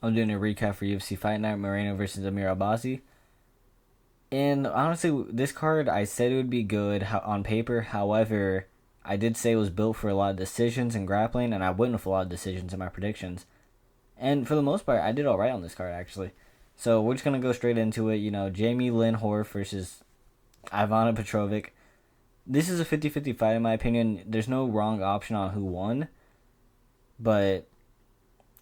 I'm doing a recap for UFC Fight Night Moreno versus Albazi. And honestly, this card I said it would be good on paper. However, I did say it was built for a lot of decisions and grappling, and I went with a lot of decisions in my predictions. And for the most part, I did all right on this card actually. So we're just gonna go straight into it. Jamie Lynn Horf versus Ivana Petrovic. This is a 50-50 fight in my opinion. There's no wrong option on who won, but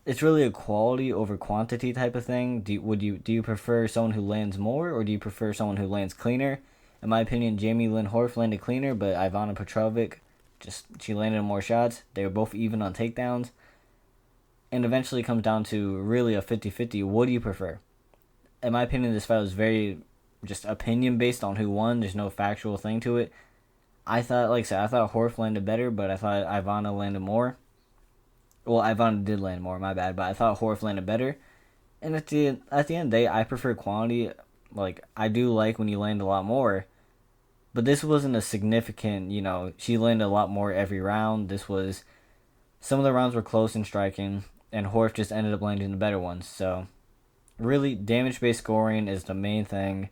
it's really a quality over quantity type of thing. Do you prefer someone who lands more, or do you prefer someone who lands cleaner? In my opinion, Jamie Lynn Horf landed cleaner, but Ivana Petrovic, she landed more shots. They were both even on takedowns. And eventually it comes down to really a 50-50. What do you prefer? In my opinion, this fight was very just opinion based on who won. There's no factual thing to it. I thought, like I said, I thought Horf landed better, but I thought Ivana landed more. Well, Ivana did land more, my bad, but I thought Horf landed better. And at the end of the day, I prefer quantity. Like, I do like when you land a lot more, but this wasn't a significant, she landed a lot more every round. Some of the rounds were close in striking, and Horf just ended up landing the better ones. So, really, damage-based scoring is the main thing.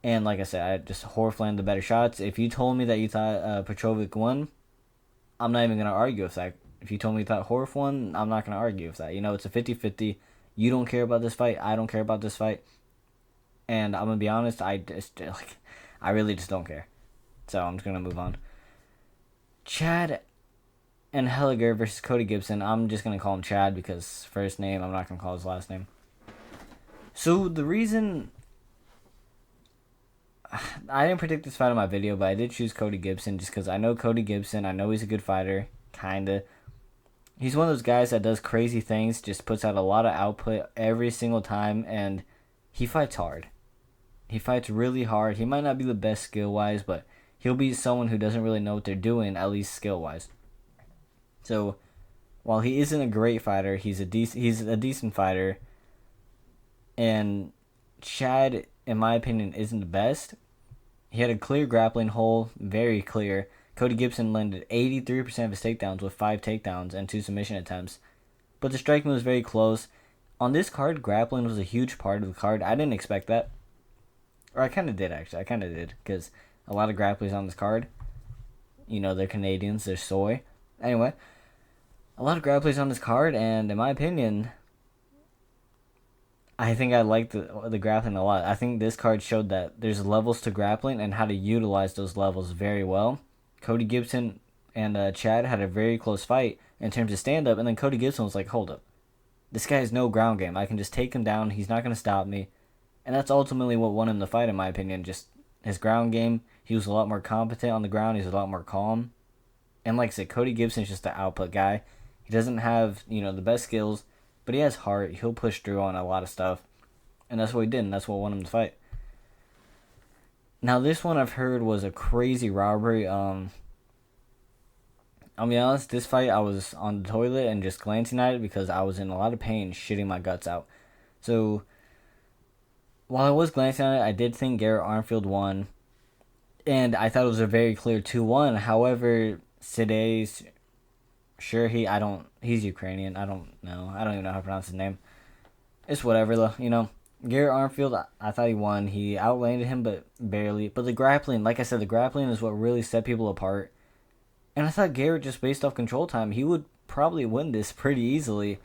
And like I said, Horf landed the better shots. If you told me that you thought Petrovic won, I'm not even going to argue with that. If you told me you thought Horf won, I'm not going to argue with that. It's a 50-50. You don't care about this fight. I don't care about this fight. And I'm going to be honest, I really just don't care. So I'm just going to move on. Chad and Helliger versus Cody Gibson. I'm just going to call him Chad because first name, I'm not going to call his last name. So the reason I didn't predict this fight in my video, but I did choose Cody Gibson just because I know Cody Gibson. I know he's a good fighter, kinda. He's one of those guys that does crazy things, just puts out a lot of output every single time, and he fights hard. He fights really hard. He might not be the best skill-wise, but he'll be someone who doesn't really know what they're doing, at least skill-wise. So, while he isn't a great fighter, he's a decent fighter. And Chad, in my opinion, isn't the best. He had a clear grappling hole, very clear. Cody Gibson landed 83% of his takedowns with 5 takedowns and 2 submission attempts. But the striking was very close. On this card, grappling was a huge part of the card. I didn't expect that. Or I kind of did, actually. I kind of did. Because a lot of grapplers on this card, they're Canadians, they're soy. Anyway, a lot of grapplers on this card, and in my opinion, I think I liked the grappling a lot. I think this card showed that there's levels to grappling and how to utilize those levels very well. Cody Gibson and Chad had a very close fight in terms of stand-up, and then Cody Gibson was like, hold up. This guy has no ground game. I can just take him down. He's not going to stop me. And that's ultimately what won him the fight, in my opinion. Just his ground game. He was a lot more competent on the ground. He was a lot more calm. And like I said, Cody Gibson's just an output guy. He doesn't have, the best skills, but he has heart. He'll push through on a lot of stuff. And that's what he did, and that's what won him the fight. Now, this one I've heard was a crazy robbery. I'll be honest, this fight I was on the toilet and just glancing at it because I was in a lot of pain, shitting my guts out. So, while I was glancing at it, I did think Garrett Armfield won. And I thought it was a very clear 2-1. However, he's Ukrainian. I don't know. I don't even know how to pronounce his name. It's whatever, though, Garrett Armfield, I thought he won. He outlanded him, but barely. But the grappling, like I said, the grappling is what really set people apart. And I thought Garrett, just based off control time, he would probably win this pretty easily.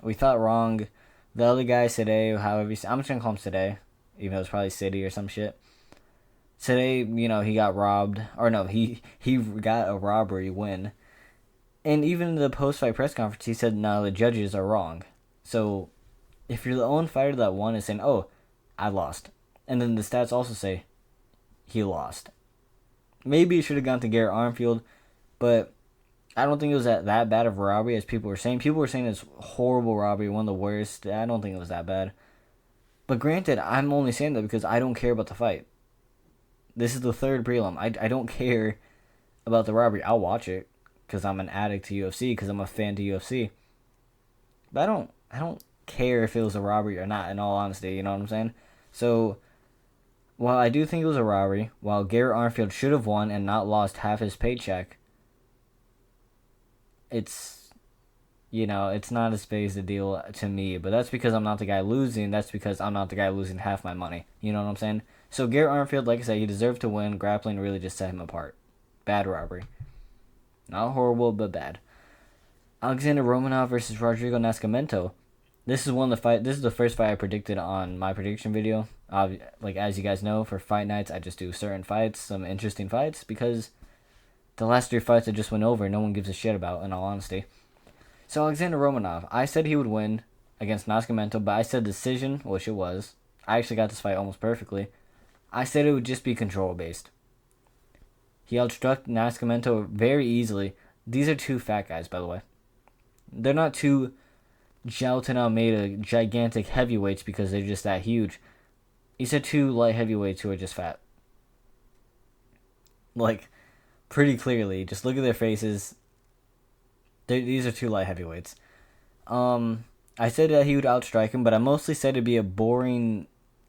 We thought wrong. The other guy, Sade, I'm just going to call him Sade, even though it's probably City or some shit. Sade, he got robbed. Or no, he got a robbery win. And even in the post-fight press conference, he said, no, the judges are wrong. So, if you're the only fighter that won and saying, oh, I lost. And then the stats also say, he lost. Maybe it should have gone to Garrett Armfield, but I don't think it was that bad of a robbery as people were saying. People were saying it's horrible robbery, one of the worst. I don't think it was that bad. But granted, I'm only saying that because I don't care about the fight. This is the third prelim. I don't care about the robbery. I'll watch it because I'm an addict to UFC, because I'm a fan to UFC. But I don't care if it was a robbery or not, in all honesty, you know what I'm saying? So, while I do think it was a robbery, while Garrett Armfield should have won and not lost half his paycheck, it's It's not as big as a deal to me. But that's because I'm not the guy losing. That's because I'm not the guy losing half my money. You know what I'm saying? So Garrett Armfield, like I said, he deserved to win. Grappling really just set him apart. Bad robbery. Not horrible, but bad. Alexander Romanov versus Rodrigo Nascimento. This is one of the fight. This is the first fight I predicted on my prediction video. Like as you guys know, for fight nights, I just do certain fights, some interesting fights, because the last 3 fights I just went over, no one gives a shit about, in all honesty. So Alexander Romanov, I said he would win against Nascimento, but I said decision, which it was. I actually got this fight almost perfectly. I said it would just be control based. He outstruck Nascimento very easily. These are 2 fat guys, by the way. They're not 2 Jailton Almeida gigantic heavyweights because they're just that huge. These are 2 light heavyweights who are just fat. Like, pretty clearly. Just look at their faces. These are 2 light heavyweights. I said that he would outstrike him, but I mostly said it'd be a boring,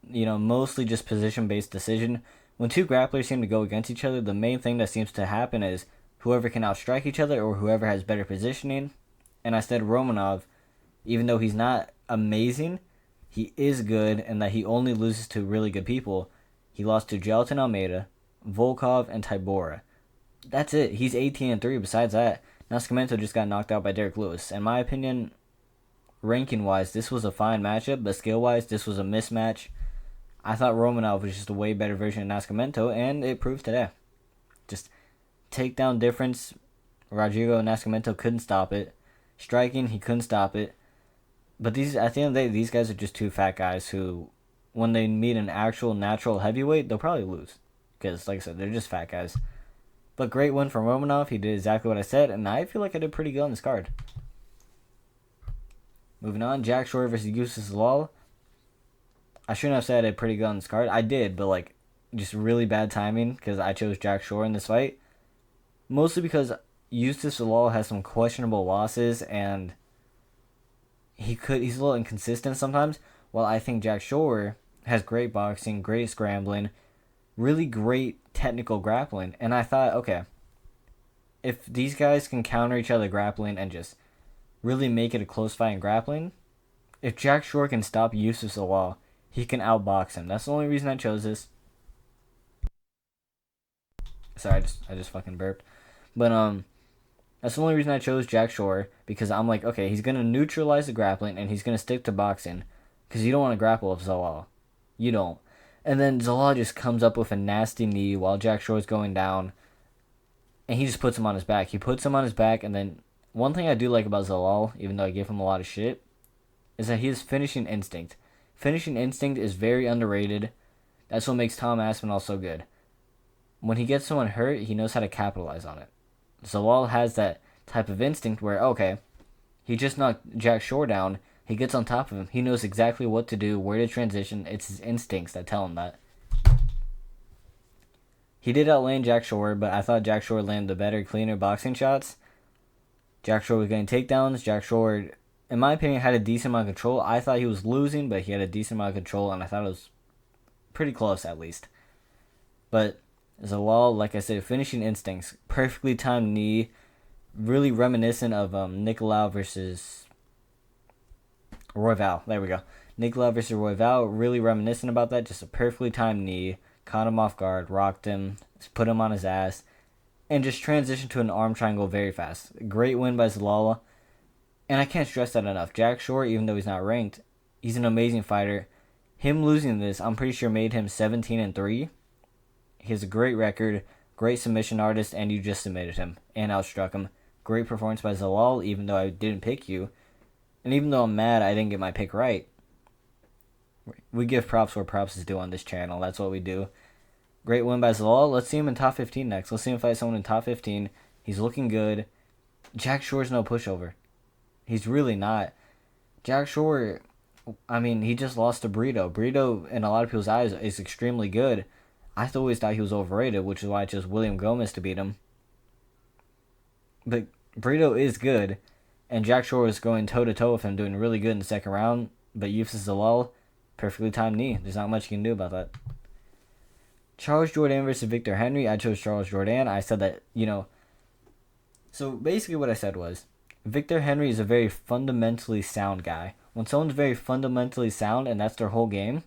mostly just position-based decision. When 2 grapplers seem to go against each other, the main thing that seems to happen is whoever can outstrike each other or whoever has better positioning. And I said Romanov, even though he's not amazing, he is good, and that he only loses to really good people. He lost to Jailton Almeida, Volkov, and Tybura. That's it. He's 18-3. Besides that, Nascimento just got knocked out by Derek Lewis. In my opinion, ranking-wise, this was a fine matchup, but skill-wise, this was a mismatch. I thought Romanov was just a way better version of Nascimento, and it proved today. Just takedown difference, Rodrigo Nascimento couldn't stop it. Striking, he couldn't stop it. But at the end of the day, these guys are just 2 fat guys who, when they meet an actual natural heavyweight, they'll probably lose. Because, like I said, they're just fat guys. But great win from Romanov. He did exactly what I said, and I feel like I did pretty good on this card. Moving on, Jack Shore versus Yusuf Zalal. I shouldn't have said I did pretty good on this card. I did, but just really bad timing because I chose Jack Shore in this fight. Mostly because Yusuf Zalal has some questionable losses, and he's a little inconsistent sometimes. While I think Jack Shore has great boxing, great scrambling, really great technical grappling. And I thought, okay, if these guys can counter each other grappling and just really make it a close fight in grappling, if Jack Shore can stop Yusuf Zalal, he can outbox him. That's the only reason I chose this. Sorry, I just fucking burped. But that's the only reason I chose Jack Shore, because I'm like, okay, he's gonna neutralize the grappling and he's gonna stick to boxing, because you don't want to grapple with Zalal. You don't. And then Zalal just comes up with a nasty knee while Jack Shore's going down, and he just puts him on his back. He puts him on his back, and then one thing I do like about Zalal, even though I give him a lot of shit, is that he has finishing instinct. Finishing instinct is very underrated. That's what makes Tom Aspinall so good. When he gets someone hurt, he knows how to capitalize on it. Zalal has that type of instinct where, okay, he just knocked Jack Shore down. He gets on top of him. He knows exactly what to do, where to transition. It's his instincts that tell him that. He did outlane Jack Shore, but I thought Jack Shore landed the better, cleaner boxing shots. Jack Shore was getting takedowns. Jack Shore, in my opinion, had a decent amount of control. I thought he was losing, but he had a decent amount of control, and I thought it was pretty close at least. But Zalal, like I said, finishing instincts, perfectly timed knee, really reminiscent of Nicolau versus Royval. There we go. Nicolau versus Royval, really reminiscent about that. Just a perfectly timed knee, caught him off guard, rocked him, put him on his ass, and just transitioned to an arm triangle very fast. Great win by Zalal. And I can't stress that enough. Jack Shore, even though he's not ranked, he's an amazing fighter. Him losing this, I'm pretty sure made him 17-3. He has a great record, great submission artist, and you just submitted him and outstruck him. Great performance by Zalal, even though I didn't pick you. And even though I'm mad I didn't get my pick right, we give props where props is due on this channel. That's what we do. Great win by Zalal. Let's see him in top 15 next. Let's see him fight someone in top 15. He's looking good. Jack Shore's no pushover. He's really not. Jack Shore, I mean, he just lost to Brito. Brito, in a lot of people's eyes, is extremely good. I always thought he was overrated, which is why I chose William Gomez to beat him. But Brito is good, and Jack Shore is going toe-to-toe with him, doing really good in the second round. But Yusuf Zalal, perfectly timed knee. There's not much you can do about that. Charles Jourdain versus Victor Henry. I chose Charles Jourdain. I said that, So basically what I said was, Victor Henry is a very fundamentally sound guy. When someone's very fundamentally sound and that's their whole game,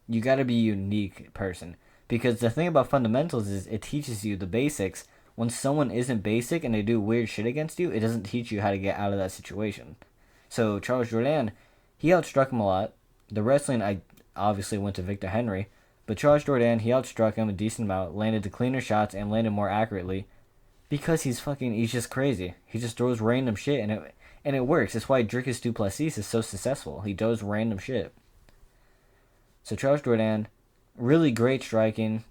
you got to be a unique person. Because the thing about fundamentals is it teaches you the basics. When someone isn't basic and they do weird shit against you, it doesn't teach you how to get out of that situation. So Charles Jourdain, he outstruck him a lot. The wrestling, I obviously went to Victor Henry. But Charles Jourdain, he outstruck him a decent amount, landed the cleaner shots, and landed more accurately. Because he's just crazy. He just throws random shit, and it works. That's why Dricus du Plessis is so successful. He does random shit. So Charles Jourdain, really great striking.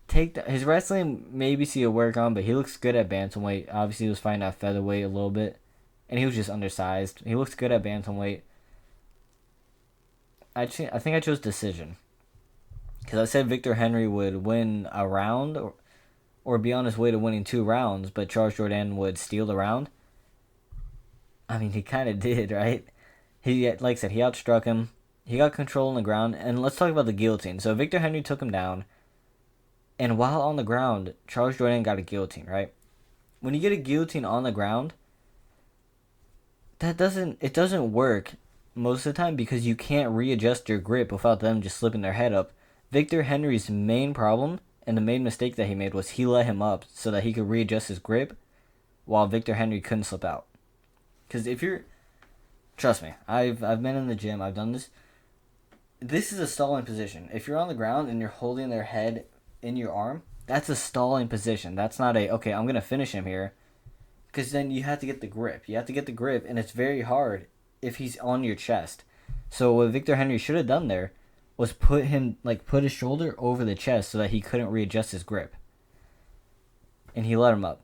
His wrestling, maybe see a work on, but he looks good at bantamweight. Obviously, he was fighting at featherweight a little bit, and he was just undersized. He looks good at bantamweight. I think I chose decision. Because I said Victor Henry would win a round or be on his way to winning 2 rounds, but Charles Jourdain would steal the round. I mean, he kind of did, right? Like I said, he outstruck him. He got control on the ground. And let's talk about the guillotine. So Victor Henry took him down. And while on the ground, Charles Jourdain got a guillotine, right? When you get a guillotine on the ground, it doesn't work most of the time because you can't readjust your grip without them just slipping their head up. Victor Henry's main problem and the main mistake that he made was he let him up so that he could readjust his grip while Victor Henry couldn't slip out. Because trust me, I've been in the gym, I've done this. This is a stalling position. If you're on the ground and you're holding their head in your arm, that's a stalling position. That's not okay, I'm going to finish him here. Because then you have to get the grip. You have to get the grip, and it's very hard if he's on your chest. So what Victor Henry should have done there was put his shoulder over the chest so that he couldn't readjust his grip. And he let him up.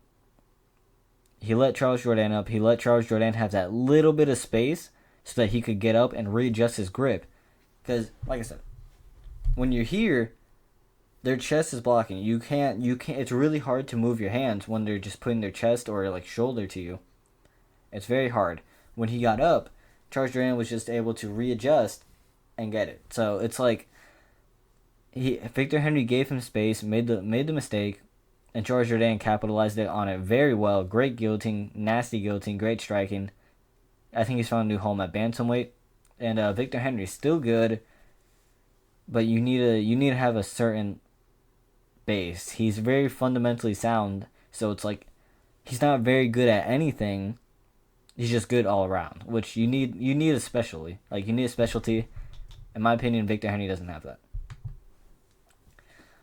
He let Charles Jourdain up. He let Charles Jourdain have that little bit of space so that he could get up and readjust his grip. Because, like I said, when you're here, their chest is blocking. You can't, it's really hard to move your hands when they're just putting their chest or like shoulder to you. It's very hard. When he got up, Charles Jourdain was just able to readjust and get it. So it's like Victor Henry gave him space, made the mistake, and Charles Jourdain capitalized it on it very well. Great guillotine, nasty guillotine, great striking. I think he's found a new home at bantamweight. And Victor Henry's still good, but you need to have a certain base. He's very fundamentally sound, so it's like he's not very good at anything. He's just good all around, which you need especially. Like you need a specialty. In my opinion, Victor Henry doesn't have that.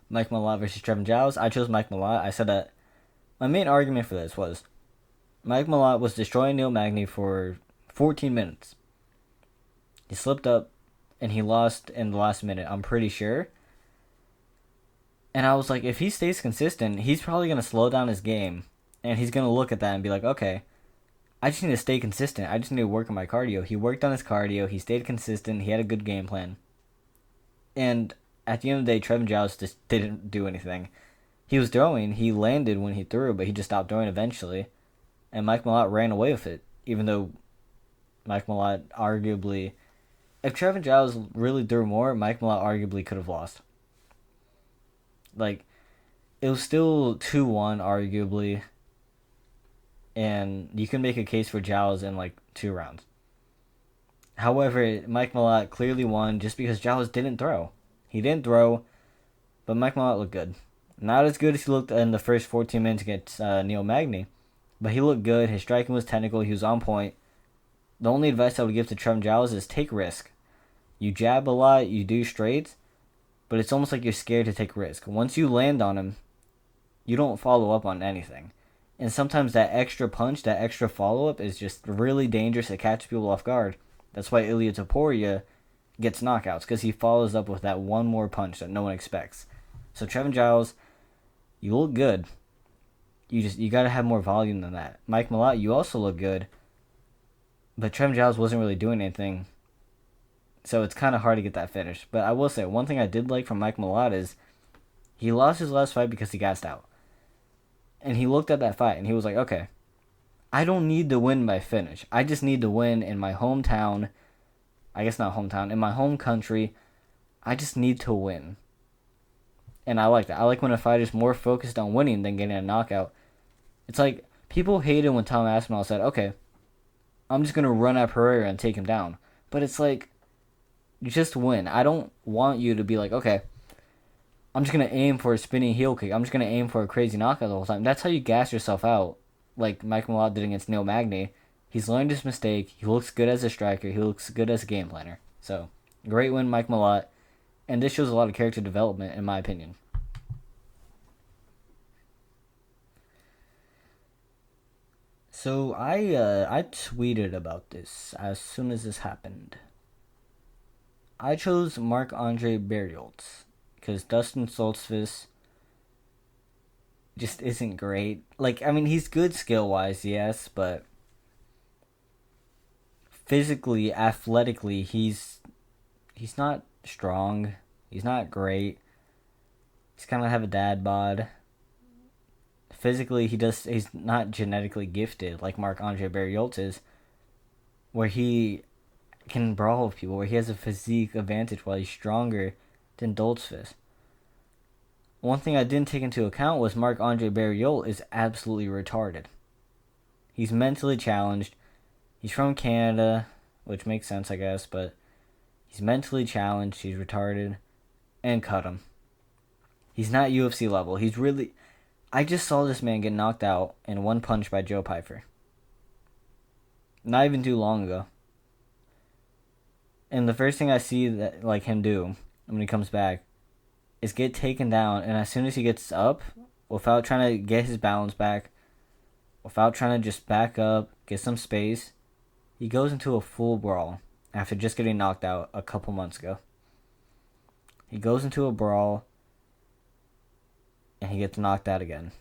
Mike Malott versus Trevin Giles. I chose Mike Malott. I said that my main argument for this was Mike Malott was destroying Neil Magny for 14 minutes. He slipped up and he lost in the last minute, I'm pretty sure. And I was like, if he stays consistent, he's probably going to slow down his game. And he's going to look at that and be like, okay, I just need to stay consistent. I just need to work on my cardio. He worked on his cardio. He stayed consistent. He had a good game plan. And at the end of the day, Trevin Giles just didn't do anything. He was throwing. He landed when he threw, but he just stopped throwing eventually. And Mike Malott ran away with it, even though Mike Malott arguably... If Trevin Giles really threw more, Mike Malott arguably could have lost. Like, it was still 2-1, arguably. And you can make a case for Giles in, 2 rounds. However, Mike Malott clearly won just because Giles didn't throw. He didn't throw, but Mike Malott looked good. Not as good as he looked in the first 14 minutes against Neil Magny, but he looked good. His striking was technical. He was on point. The only advice I would give to Trevin Giles is take risk. You jab a lot, you do straights, but it's almost like you're scared to take risk. Once you land on him, you don't follow up on anything. And sometimes that extra punch, that extra follow-up is just really dangerous to catch people off guard. That's why Ilia Topuria gets knockouts, because he follows up with that one more punch that no one expects. So Trevin Giles, you look good. You got to have more volume than that. Mike Malott, you also look good. But Trevin Giles wasn't really doing anything. So it's kind of hard to get that finish. But I will say, one thing I did like from Mike Malott is he lost his last fight because he gassed out. And he looked at that fight and he was like, okay, I don't need to win by finish. I just need to win in my hometown. I guess not hometown. In my home country. I just need to win. And I like that. I like when a fighter's more focused on winning than getting a knockout. It's like People hated when Tom Aspinall said, okay, I'm just going to run at Pereira and take him down. But it's like, you just win. I don't want you to be like, okay, I'm just going to aim for a spinning heel kick. I'm just going to aim for a crazy knockout the whole time. That's how you gas yourself out, like Mike Malott did against Neil Magny. He's learned his mistake. He looks good as a striker. He looks good as a game planner. So, great win, Mike Malott. And this shows a lot of character development, in my opinion. So I tweeted about this as soon as this happened. I chose Marc-Andre Barrios because Dustin Solsvis just isn't great. Like, I mean, he's good skill wise, yes, but physically, athletically, he's not strong. He's not great. He's kind of have a dad bod. Physically, he's not genetically gifted like Marc-Andre Barrios is, where he can brawl with people, where he has a physique advantage while he's stronger than Doltzfist. One thing I didn't take into account was Marc-Andre Barrios is absolutely retarded. He's mentally challenged. He's from Canada, which makes sense, I guess, but he's mentally challenged. He's retarded, and cut him. He's not UFC level. He's really... I just saw this man get knocked out in one punch by Joe Pyfer. Not even too long ago. And the first thing I see that like him do when he comes back is get taken down, and as soon as he gets up, without trying to get his balance back, without trying to just back up, get some space, he goes into a full brawl after just getting knocked out a couple months ago. He goes into a brawl and he gets knocked out again.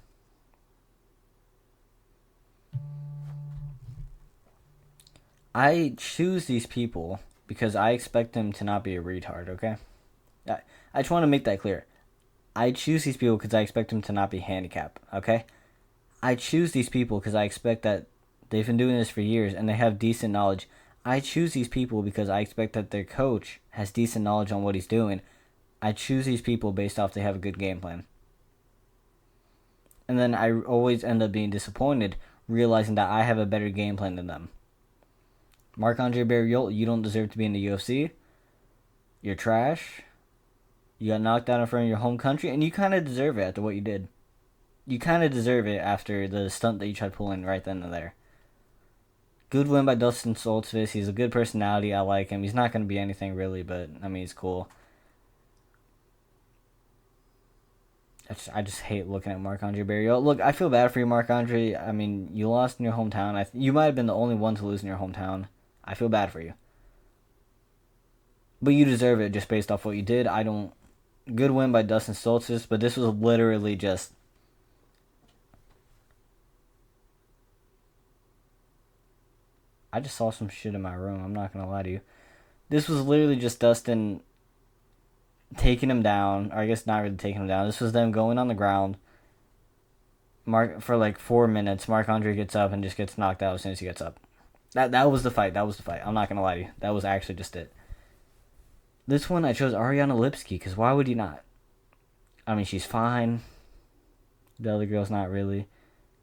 I choose these people because I expect them to not be a retard, okay? I just want to make that clear. I choose these people because I expect them to not be handicapped, okay? I choose these people because I expect that they've been doing this for years and they have decent knowledge. I choose these people because I expect that their coach has decent knowledge on what he's doing. I choose these people based off they have a good game plan. And then I always end up being disappointed, realizing that I have a better game plan than them. Marc-Andre Barrios, you don't deserve to be in the UFC. You're trash. You got knocked out in front of your home country, and you kind of deserve it after what you did. You kind of deserve it after the stunt that you tried pulling right then and there. Good win by Dustin Solsvis. He's a good personality. I like him. He's not going to be anything really, but, I mean, he's cool. I just hate looking at Marc-Andre Barrios. Look, I feel bad for you, Marc-Andre. I mean, you lost in your hometown. You might have been the only one to lose in your hometown. I feel bad for you. But you deserve it just based off what you did. Good win by Dustin Stoltzfus, but this was literally just... I just saw some shit in my room. I'm not going to lie to you. This was literally just Dustin taking him down, or I guess not really taking him down. This was them going on the ground for like 4 minutes. Marc-Andre gets up and just gets knocked out as soon as he gets up. That was the fight. I'm not going to lie to you. That was actually just it. This one I chose Ariana Lipski, because why would you not? I mean, she's fine. The other girl's not really.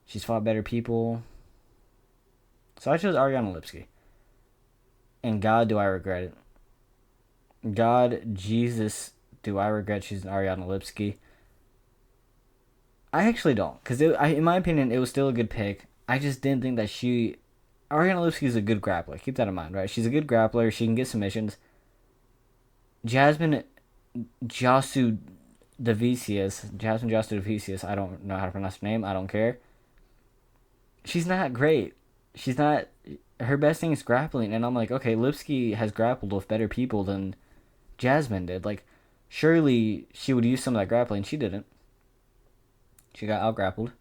She's fought better people. So I chose Ariana Lipski. And God, do I regret it. God, Jesus, do I regret choosing Ariana Lipski? I actually don't. Because in my opinion, it was still a good pick. I just didn't think that Ariana Lipski is a good grappler. Keep that in mind, right? She's a good grappler. She can get submissions. Jasmine Josu Devicius, I don't know how to pronounce her name. I don't care. She's not great. Her best thing is grappling. And I'm like, okay, Lipski has grappled with better people than Jasmine did. Like, surely she would use some of that grappling. She didn't. She got out-grappled.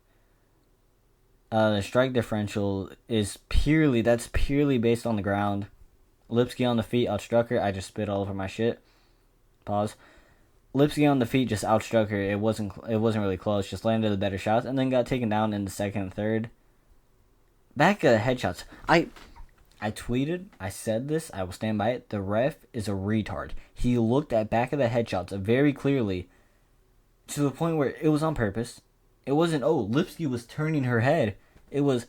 The strike differential is purely based on the ground. Lipski on the feet outstruck her. I just spit all over my shit. Pause. Lipski on the feet just outstruck her. It wasn't really close. Just landed the better shots and then got taken down in the second and third. Back headshots. I tweeted. I said this. I will stand by it. The ref is a retard. He looked at back of the headshots very clearly to the point where it was on purpose. It wasn't, Lipski was turning her head It was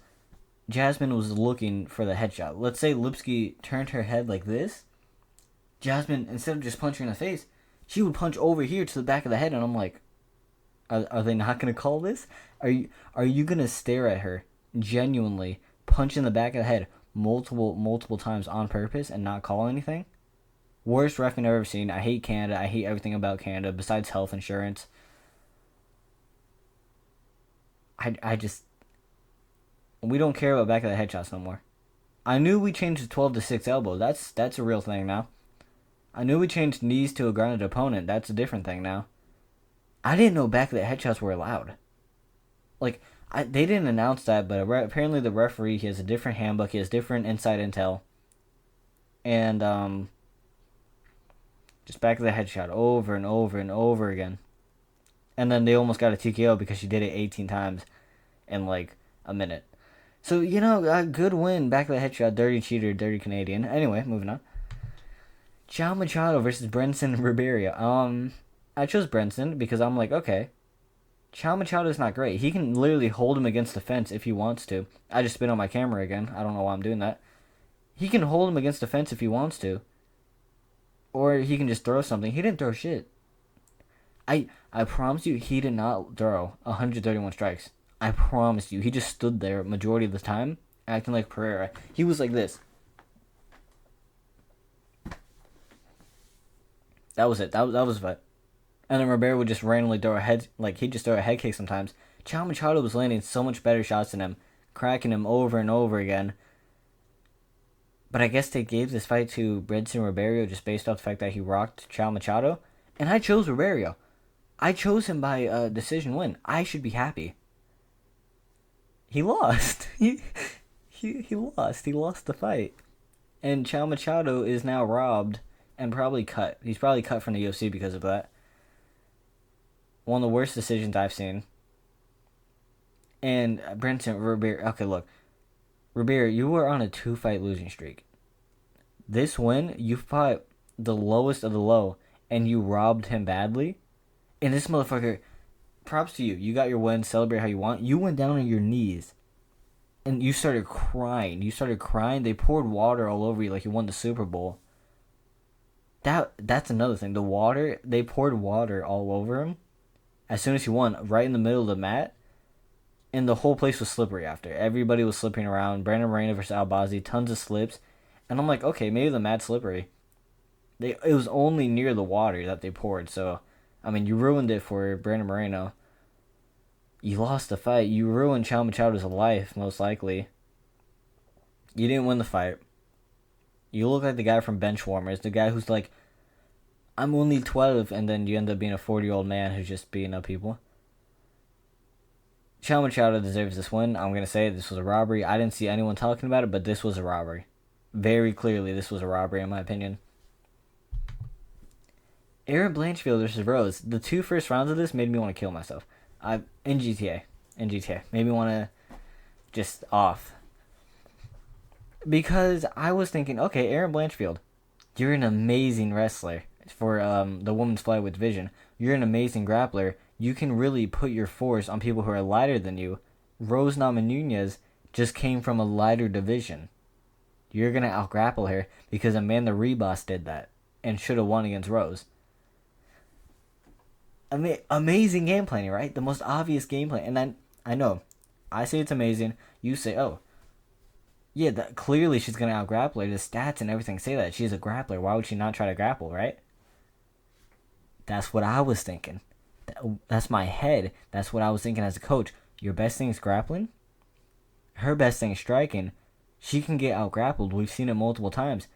Jasmine was looking for the headshot. Let's say Lipsky turned her head like this. Jasmine, instead of just punching in the face, she would punch over here to the back of the head, and I'm like, are they not gonna call this? Are you gonna stare at her genuinely, punch in the back of the head multiple times on purpose and not call anything? Worst ref I've ever seen. I hate Canada. I hate everything about Canada besides health insurance. I just we don't care about back of the headshots no more. I knew we changed to 12 to 6 elbow. That's a real thing now. I knew we changed knees to a grounded opponent. That's a different thing now. I didn't know back of the headshots were allowed. Like, they didn't announce that, but apparently the referee, he has a different handbook. He has different inside intel. And, just back of the headshot over and over and over again. And then they almost got a TKO because she did it 18 times in, like, a minute. So, a good win. Back of the headshot. Dirty cheater. Dirty Canadian. Anyway, moving on. Chow Machado versus Brenson Ribeiro. I chose Brenson because I'm like, okay, Chow Machado is not great. He can literally hold him against the fence if he wants to. I just spit on my camera again. I don't know why I'm doing that. He can hold him against the fence if he wants to. Or he can just throw something. He didn't throw shit. I promise you, he did not throw 131 strikes. I promise you. He just stood there majority of the time, acting like Pereira. He was like this. That was it. That was it. And then Ribeiro would just randomly throw a head, like he'd just throw a head kick sometimes. Chow Machado was landing so much better shots than him, cracking him over and over again. But I guess they gave this fight to Brenson Ribeiro just based off the fact that he rocked Chow Machado. And I chose Ribeiro. I chose him by a decision win. I should be happy. He lost. He lost. He lost the fight. And Chow Machado is now robbed and probably cut. He's probably cut from the UFC because of that. One of the worst decisions I've seen. And Brenton Ribeiro. Okay, look. Ribeiro, you were on a 2-fight losing streak. This win, you fought the lowest of the low, and you robbed him badly. And this motherfucker, props to you. You got your win, celebrate how you want. You went down on your knees, and you started crying. They poured water all over you like you won the Super Bowl. That's another thing. The water, they poured water all over him. As soon as he won, right in the middle of the mat, and the whole place was slippery after. Everybody was slipping around. Brandon Moreno versus Albazi, tons of slips. And I'm like, okay, maybe the mat's slippery. It was only near the water that they poured, so, I mean, you ruined it for Brandon Moreno. You lost the fight. You ruined Chow Machado's life, most likely. You didn't win the fight. You look like the guy from Benchwarmers, the guy who's like, I'm only 12, and then you end up being a 40-year-old man who's just beating up people. Chow Machado deserves this win. I'm going to say this was a robbery. I didn't see anyone talking about it, but this was a robbery. Very clearly, this was a robbery, in my opinion. Aaron Blanchfield versus Rose. The 2 first rounds of this made me want to kill myself. In GTA. Made me want to just off. Because I was thinking, okay, Aaron Blanchfield, you're an amazing wrestler for the women's flyweight division. You're an amazing grappler. You can really put your force on people who are lighter than you. Rose Namajunas just came from a lighter division. You're going to out-grapple her because Amanda Ribas did that and should have won against Rose. Amazing game planning, right? The most obvious game plan. And then, I know, I say it's amazing. You say, oh, yeah, clearly she's going to out-grapple her. The stats and everything say that. She's a grappler. Why would she not try to grapple, right? That's what I was thinking. That's my head. That's what I was thinking as a coach. Your best thing is grappling. Her best thing is striking. She can get out-grappled. We've seen it multiple times.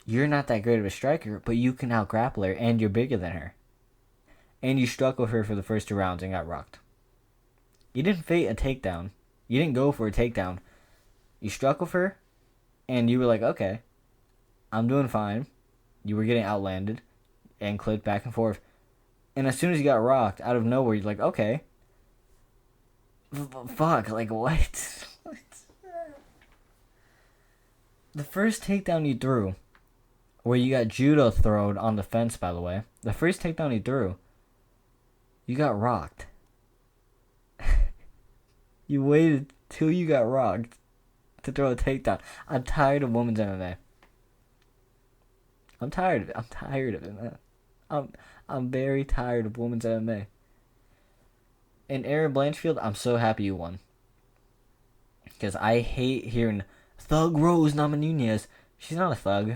You're not that great of a striker, but you can out-grapple her, and you're bigger than her. And you struck with her for the first 2 rounds and got rocked. You didn't fake a takedown. You didn't go for a takedown. You struck with her, and you were like, okay, I'm doing fine. You were getting outlanded and clipped back and forth. And as soon as you got rocked, out of nowhere, you're like, okay. Fuck, like, what? The first takedown you threw, where you got judo thrown on the fence, by the way. The first takedown you threw, you got rocked. You waited till you got rocked to throw a takedown. I'm tired of women's MMA. I'm tired of it. I'm tired of it, man. I'm I'm very tired of women's MMA. And Aaron Blanchfield, I'm so happy you won. Because I hate hearing Thug Rose Namajunas. She's not a thug.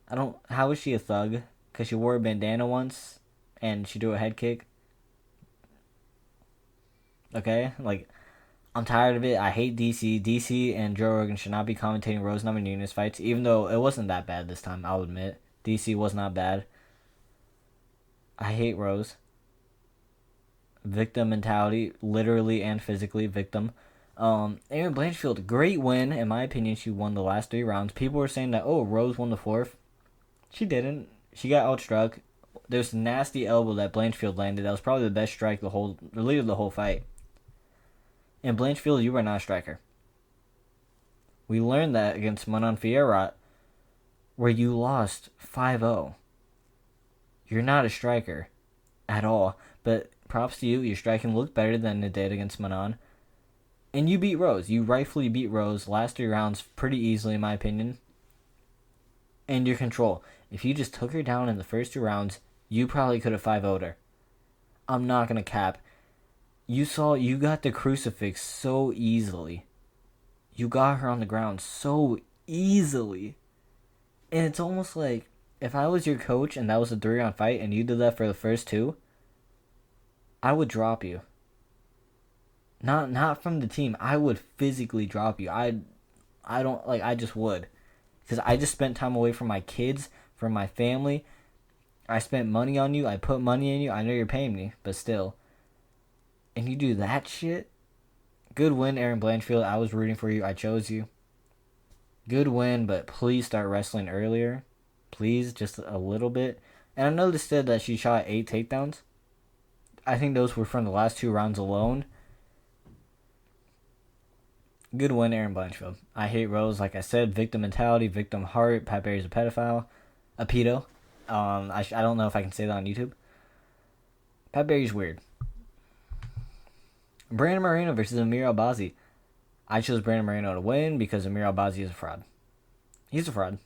I don't. How is she a thug? Because she wore a bandana once and she threw a head kick. Okay? Like, I'm tired of it. I hate DC. DC and Joe Rogan should not be commentating Rose Namajunas fights, even though it wasn't that bad this time, I'll admit. DC was not bad. I hate Rose. Victim mentality, literally and physically victim. Aaron Blanchfield, great win. In my opinion, she won the last 3 rounds. People were saying that, oh, Rose won the 4th. She didn't. She got outstruck. There's a nasty elbow that Blanchfield landed. That was probably the best strike the whole fight. And Blanchfield, you were not a striker. We learned that against Manon Fiorot, where you lost 5-0. You're not a striker at all. But props to you. Your striking looked better than it did against Manon. And you beat Rose. You rightfully beat Rose last 3 rounds pretty easily, in my opinion. And your control. If you just took her down in the first 2 rounds, you probably could have 5-0'd her. I'm not going to cap. You got the crucifix so easily. You got her on the ground so easily. And it's almost like, if I was your coach and that was a 3-round fight and you did that for the first 2, I would drop you. Not from the team. I would physically drop you. I just would. Because I just spent time away from my kids, from my family. I spent money on you. I put money in you. I know you're paying me, but still. And you do that shit? Good win, Aaron Blanchfield. I was rooting for you. I chose you. Good win, but please start wrestling earlier. Please, just a little bit. And I noticed that she shot 8 takedowns. I think those were from the last 2 rounds alone. Good win, Aaron Blanchfield. I hate Rose. Like I said, victim mentality, victim heart. Pat Barry's a pedophile. A pedo. I don't know if I can say that on YouTube. Pat Barry's weird. Brandon Moreno versus Amir Albazi. I chose Brandon Moreno to win because Amir Albazi is a fraud. He's a fraud.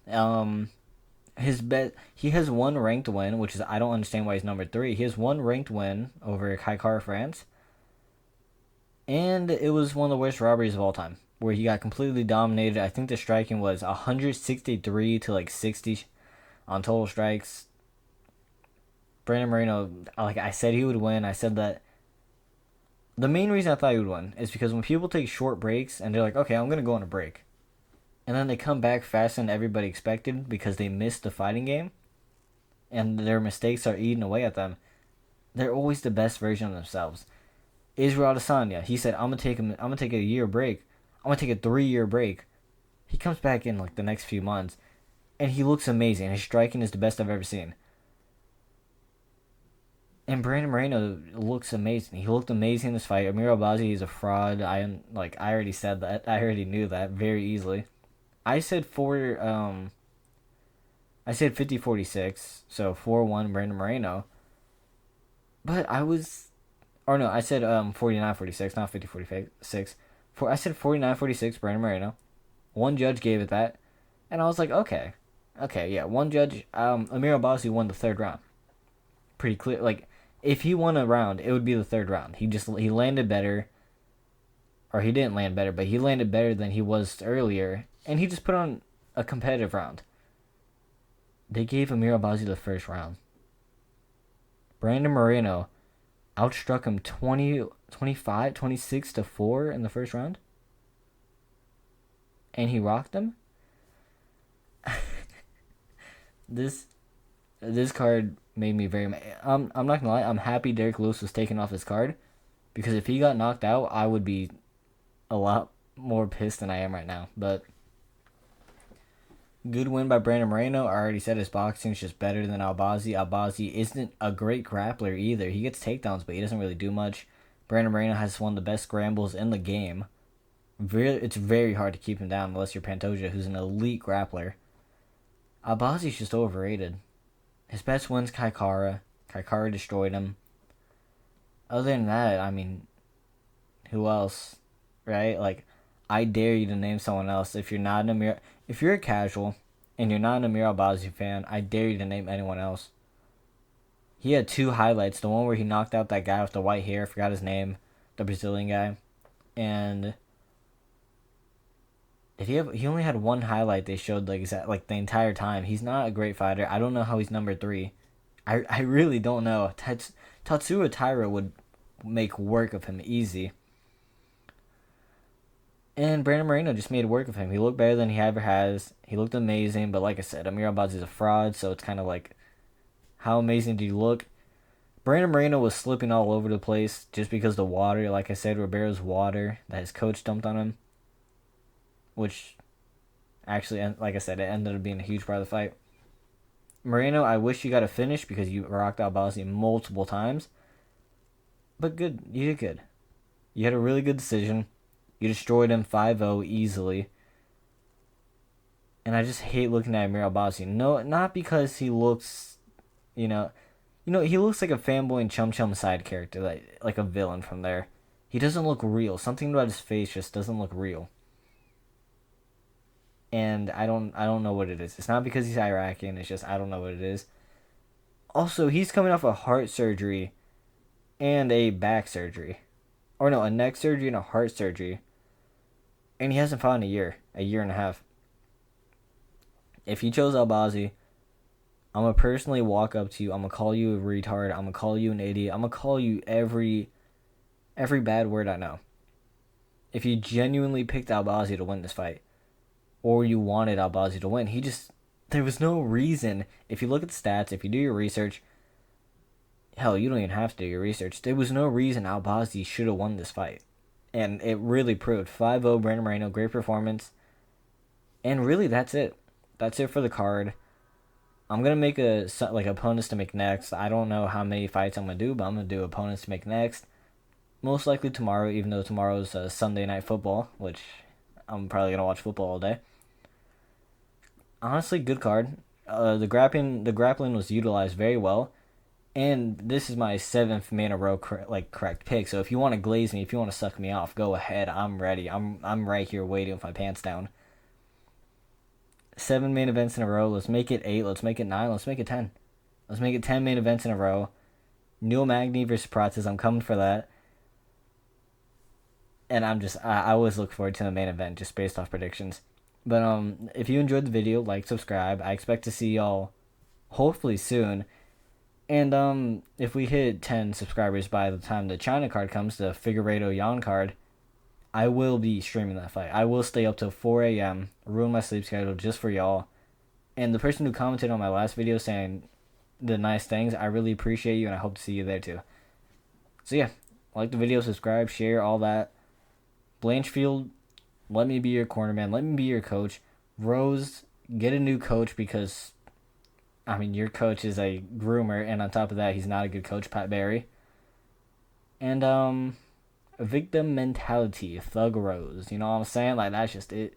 He has 1 ranked win, which is, I don't understand why he's number 3. He has 1 ranked win over Kai Kara France. And it was one of the worst robberies of all time, where he got completely dominated. I think the striking was 163 to 60 on total strikes. Brandon Moreno, like I said, he would win. I said that the main reason I thought he would win is because when people take short breaks and they're like, okay, I'm going to go on a break, and then they come back faster than everybody expected because they missed the fighting game and their mistakes are eating away at them, they're always the best version of themselves. Israel Adesanya, he said, I'm gonna take a year break. I'm gonna take a 3-year break. He comes back in the next few months, and he looks amazing. His striking is the best I've ever seen. And Brandon Moreno looks amazing. He looked amazing in this fight. Amir Albazi is a fraud. I already said that. I already knew that very easily. I said 50-46, so 4-1 Brandon Moreno. But I was. Or no, I said 49-46, not 50-46. I said 49-46, Brandon Moreno. 1 judge gave it that. And I was like, okay. Okay, yeah, 1 judge. Amir Albazi won the 3rd round. Pretty clear. If he won a round, it would be the 3rd round. He landed better. Or he didn't land better, but he landed better than he was earlier. And he just put on a competitive round. They gave Amir Albazi the 1st round. Brandon Moreno outstruck him 26-4 in the 1st round. And he rocked him. This card made me very mad. I'm not gonna lie, I'm happy Derek Lewis was taken off this card, because if he got knocked out, I would be a lot more pissed than I am right now. But good win by Brandon Moreno. I already said his boxing is just better than Albazi. Albazi isn't a great grappler either. He gets takedowns, but he doesn't really do much. Brandon Moreno has one of the best scrambles in the game. It's very hard to keep him down unless you're Pantoja, who's an elite grappler. Albazi's just overrated. His best win's Kai Kara. Kai Kara destroyed him. Other than that, I mean, Who else? Right? Like, I dare you to name someone else. If you're not an if you're a casual and you're not an Amir Albazi fan, I dare you to name anyone else. He had two highlights. The one where he knocked out that guy with the white hair, forgot his name, the Brazilian guy, and did he have? He only had one highlight. They showed like the entire time. He's not a great fighter. I don't know how he's number three. I really don't know. Tatsuro Taira would make work of him easy. And Brandon Moreno just made work of him. He looked better than he ever has. He looked amazing, but like I said, Amir Albazi is a fraud, so it's kind of like, how amazing do you look? Brandon Moreno was slipping all over the place just because the water, like I said, Ribeiro's water that his coach dumped on him, which actually, like I said, it ended up being a huge part of the fight. Moreno, I wish you got a finish because you rocked Albazi multiple times, but good, you did good. You had a really good decision. You destroyed him 5-0 easily. And I just hate looking at Amir Albazi. No, not because he looks, he looks like a fanboy and Chum Chum side character, like a villain from there. He doesn't look real. Something about his face just doesn't look real. And I don't know what it is. It's not because he's Iraqi, it's just I don't know what it is. Also, he's coming off a heart surgery and a back surgery. Or no, a neck surgery and a heart surgery. And he hasn't fought in a year and a half. If he chose Albazi, I'm going to personally walk up to you. I'm going to call you a retard. I'm going to call you an idiot. I'm going to call you every bad word I know. If you genuinely picked Albazi to win this fight, or you wanted Albazi to win, there was no reason. If you look at the stats, if you do your research, hell, you don't even have to do your research. There was no reason Albazi should have won this fight. And it really proved. 5-0 Brandon Moreno, great performance. And really, that's it. That's it for the card. I'm going to make opponents to make next. I don't know how many fights I'm going to do, but I'm going to do opponents to make next. Most likely tomorrow, even though tomorrow's Sunday Night Football, which I'm probably going to watch football all day. Honestly, good card. The grappling was utilized very well. And this is my 7th main in a row correct pick. So if you want to glaze me, if you want to suck me off, go ahead. I'm ready. I'm right here waiting with my pants down. 7 main events in a row. Let's make it 8. Let's make it 9. Let's make it 10. Let's make it 10 main events in a row. Neil Magny versus Prates. I'm coming for that. And I always look forward to the main event just based off predictions. But if you enjoyed the video, like, subscribe. I expect to see y'all hopefully soon. And if we hit 10 subscribers by the time the China card comes, the Figueiredo Yan card, I will be streaming that fight. I will stay up till 4 a.m., ruin my sleep schedule just for y'all. And the person who commented on my last video saying the nice things, I really appreciate you, and I hope to see you there too. So yeah, like the video, subscribe, share, all that. Blanchfield, let me be your corner man. Let me be your coach. Rose, get a new coach because, your coach is a groomer, and on top of that, he's not a good coach, Pat Barry. And victim mentality, Thug Rose. You know what I'm saying? Like, that's just it.